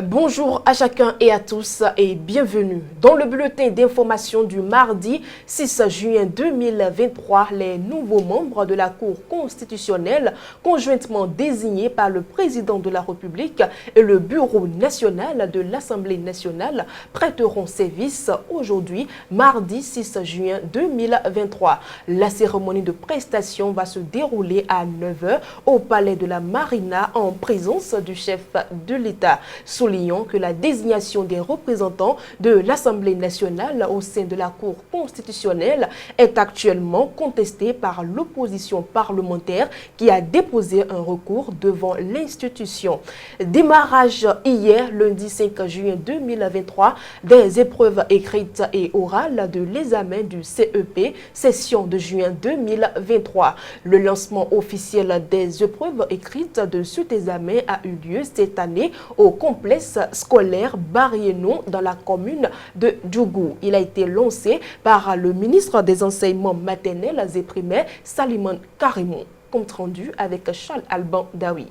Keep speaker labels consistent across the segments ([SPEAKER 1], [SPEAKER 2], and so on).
[SPEAKER 1] Bonjour à chacun et à tous et bienvenue. Dans le bulletin d'information du mardi 6 juin 2023, les nouveaux membres de la Cour constitutionnelle, conjointement désignés par le président de la République et le Bureau national de l'Assemblée nationale, prêteront service aujourd'hui, mardi 6 juin 2023. La cérémonie de prestation va se dérouler à 9 h au Palais de la Marina en présence du chef de l'État. Soulignons que la désignation des représentants de l'Assemblée nationale au sein de la Cour constitutionnelle est actuellement contestée par l'opposition parlementaire qui a déposé un recours devant l'institution. Démarrage hier, lundi 5 juin 2023, des épreuves écrites et orales de l'examen du CEP, session de juin 2023. Le lancement officiel des épreuves écrites de cet examen a eu lieu cette année au complexe scolaire Bariénou dans la commune de Djougou. Il a été lancé par le ministre des Enseignements maternels et primaires, Salimane Karimou. Compte rendu avec Charles Alban Daoui.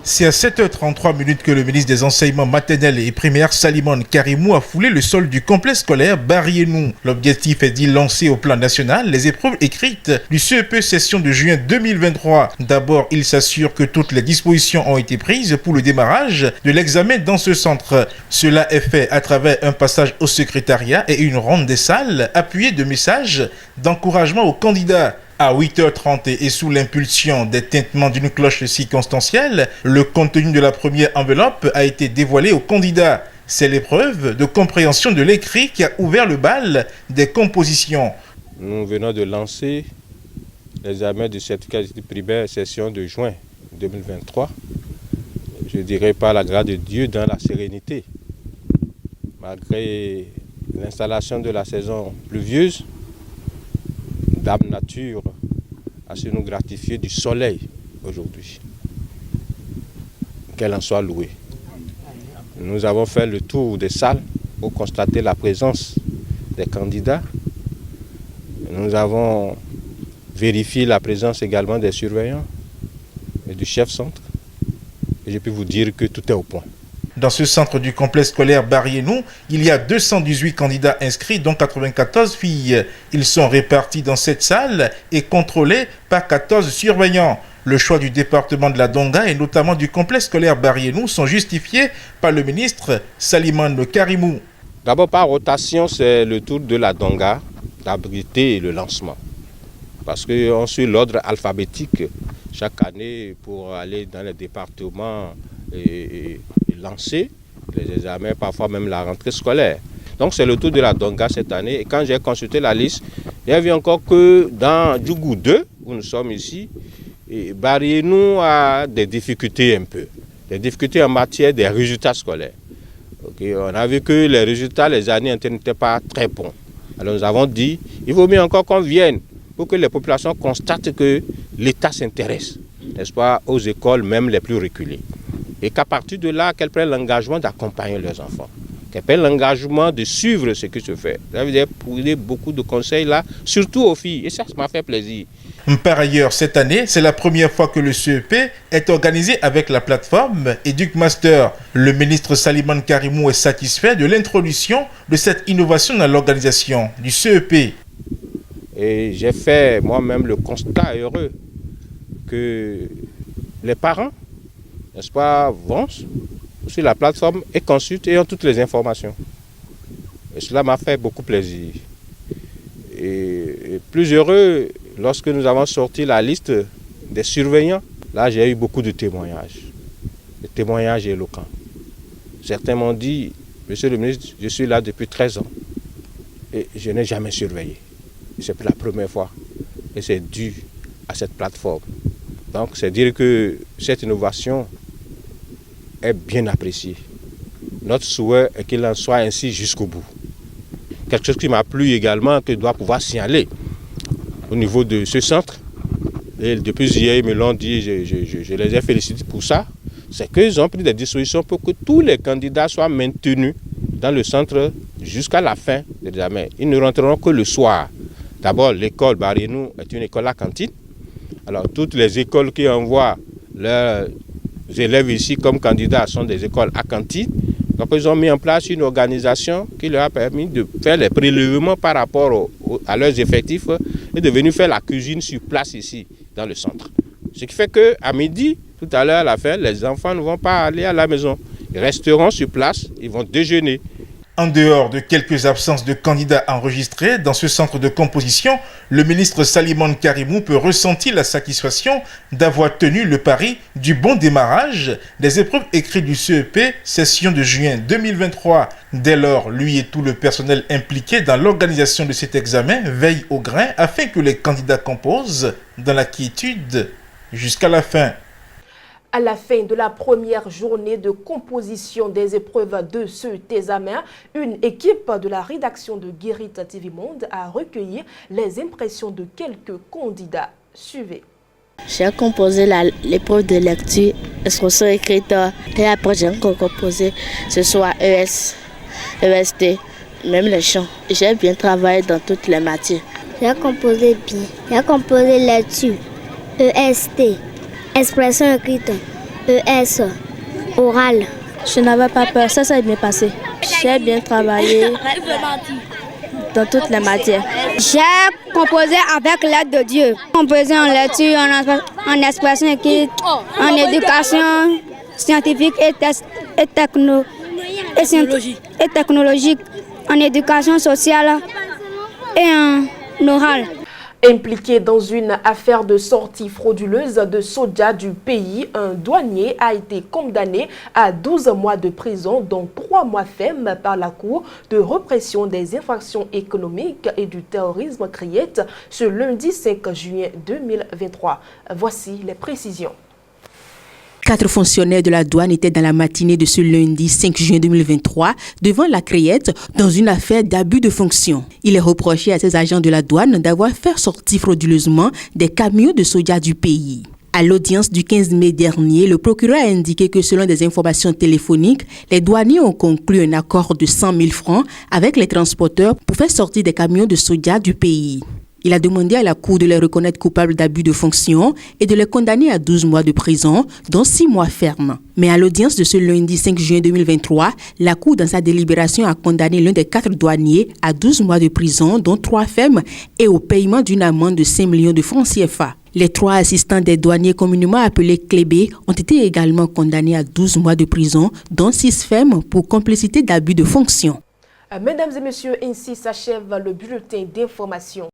[SPEAKER 2] C'est à 7h33 que le ministre des Enseignements maternels et primaires, Salimane Karimou, a foulé le sol du complexe scolaire Bariénou. L'objectif est d'y lancer au plan national les épreuves écrites du CEP session de juin 2023. D'abord, il s'assure que toutes les dispositions ont été prises pour le démarrage de l'examen dans ce centre. Cela est fait à travers un passage au secrétariat et une ronde des salles appuyée de messages d'encouragement aux candidats. À 8h30 et sous l'impulsion des tintements d'une cloche circonstancielle, le contenu de la première enveloppe a été dévoilé aux candidats. C'est l'épreuve de compréhension de l'écrit qui a ouvert le bal des compositions.
[SPEAKER 3] Nous venons de lancer l'examen du certificat d'études primaires session de juin 2023. Je dirais par la grâce de Dieu dans la sérénité. Malgré l'installation de la saison pluvieuse, Dame Nature a su nous gratifier du soleil aujourd'hui. Qu'elle en soit louée. Nous avons fait le tour des salles pour constater la présence des candidats. Nous avons vérifié la présence également des surveillants et du chef centre. Et je peux vous dire que tout est au point.
[SPEAKER 2] Dans ce centre du complexe scolaire Bariénou, il y a 218 candidats inscrits, dont 94 filles. Ils sont répartis dans cette salle et contrôlés par 14 surveillants. Le choix du département de la Donga et notamment du complexe scolaire Bariénou sont justifiés par le ministre Salimane Karimou.
[SPEAKER 3] D'abord, par rotation, c'est le tour de la Donga d'abriter le lancement. Parce qu'on suit l'ordre alphabétique chaque année pour aller dans les départements et lancer les examens, parfois même la rentrée scolaire. Donc c'est le tour de la Donga cette année. Et quand j'ai consulté la liste, il y avait encore que dans Djougou 2, où nous sommes ici, Bariénou a des difficultés un peu. Des difficultés en matière des résultats scolaires. On a vu que les résultats, les années internes n'étaient pas très bons. Alors nous avons dit, il vaut mieux encore qu'on vienne pour que les populations constatent que l'État s'intéresse, n'est-ce pas, aux écoles même les plus reculées. Et qu'à partir de là, qu'elles prennent l'engagement d'accompagner leurs enfants, qu'elles prennent l'engagement de suivre ce qui se fait. Ça veut dire pour beaucoup de conseils là, surtout aux filles, et ça m'a fait plaisir.
[SPEAKER 2] Par ailleurs, cette année, c'est la première fois que le CEP est organisé avec la plateforme EducMaster. Le ministre Salimane Karimou est satisfait de l'introduction de cette innovation dans l'organisation du CEP.
[SPEAKER 3] Et j'ai fait moi-même le constat heureux que les parents, n'est-ce pas, vont sur la plateforme et consultent et ont toutes les informations. Et cela m'a fait beaucoup plaisir. Et plus heureux, lorsque nous avons sorti la liste des surveillants, là j'ai eu beaucoup de témoignages. Des témoignages éloquents. Certains m'ont dit, monsieur le ministre, je suis là depuis 13 ans et je n'ai jamais surveillé. C'est pour la première fois et c'est dû à cette plateforme. Donc c'est dire que cette innovation est bien appréciée. Notre souhait est qu'il en soit ainsi jusqu'au bout. Quelque chose qui m'a plu également, que je dois pouvoir signaler au niveau de ce centre. Et depuis hier, ils me l'ont dit, je les ai félicités pour ça. C'est qu'ils ont pris des dispositions pour que tous les candidats soient maintenus dans le centre jusqu'à la fin de l'examen. Ils ne rentreront que le soir. D'abord, l'école Bariénou est une école à cantine. Alors, toutes les écoles qui envoient leurs élèves ici comme candidats sont des écoles à cantine. Donc ils ont mis en place une organisation qui leur a permis de faire les prélèvements par rapport à leurs effectifs et de venir faire la cuisine sur place ici, dans le centre. Ce qui fait qu'à midi, tout à l'heure à la fin, les enfants ne vont pas aller à la maison. Ils resteront sur place, ils vont déjeuner.
[SPEAKER 2] En dehors de quelques absences de candidats enregistrés dans ce centre de composition, le ministre Salimane Karimou peut ressentir la satisfaction d'avoir tenu le pari du bon démarrage des épreuves écrites du CEP, session de juin 2023. Dès lors, lui et tout le personnel impliqué dans l'organisation de cet examen veillent au grain afin que les candidats composent dans la quiétude jusqu'à la fin.
[SPEAKER 1] À la fin de la première journée de composition des épreuves de cet examen, une équipe de la rédaction de Guérit TV Monde a recueilli les impressions de quelques candidats. Suivez.
[SPEAKER 4] J'ai composé l'épreuve de lecture, expression écrite, et après j'ai composé ce soit ES, EST, même les chants. J'ai bien travaillé dans toutes les matières.
[SPEAKER 5] J'ai composé bien. J'ai composé lecture, EST. Expression écrite, ES, oral.
[SPEAKER 4] Je n'avais pas peur, ça s'est bien passé. J'ai bien travaillé dans toutes les matières.
[SPEAKER 5] J'ai composé avec l'aide de Dieu. Composé en lecture, en expression écrite, en éducation scientifique et technologique, en éducation sociale et en oral.
[SPEAKER 1] Impliqué dans une affaire de sortie frauduleuse de soja du pays, un douanier a été condamné à 12 mois de prison, dont 3 mois fermes par la Cour de répression des infractions économiques et du terrorisme CRIET ce lundi 5 juillet 2023. Voici les précisions.
[SPEAKER 6] 4 fonctionnaires de la douane étaient dans la matinée de ce lundi 5 juin 2023 devant la CRIET dans une affaire d'abus de fonction. Il est reproché à ces agents de la douane d'avoir fait sortir frauduleusement des camions de soja du pays. À l'audience du 15 mai dernier, le procureur a indiqué que selon des informations téléphoniques, les douaniers ont conclu un accord de 100 000 francs avec les transporteurs pour faire sortir des camions de soja du pays. Il a demandé à la Cour de les reconnaître coupables d'abus de fonction et de les condamner à 12 mois de prison, dont 6 mois fermes. Mais à l'audience de ce lundi 5 juin 2023, la Cour, dans sa délibération, a condamné l'un des 4 douaniers à 12 mois de prison, dont 3 fermes, et au paiement d'une amende de 5 millions de francs CFA. Les 3 assistants des douaniers communément appelés clébés ont été également condamnés à 12 mois de prison, dont 6 fermes pour complicité d'abus de fonction.
[SPEAKER 1] Mesdames et messieurs, ainsi s'achève le bulletin d'information.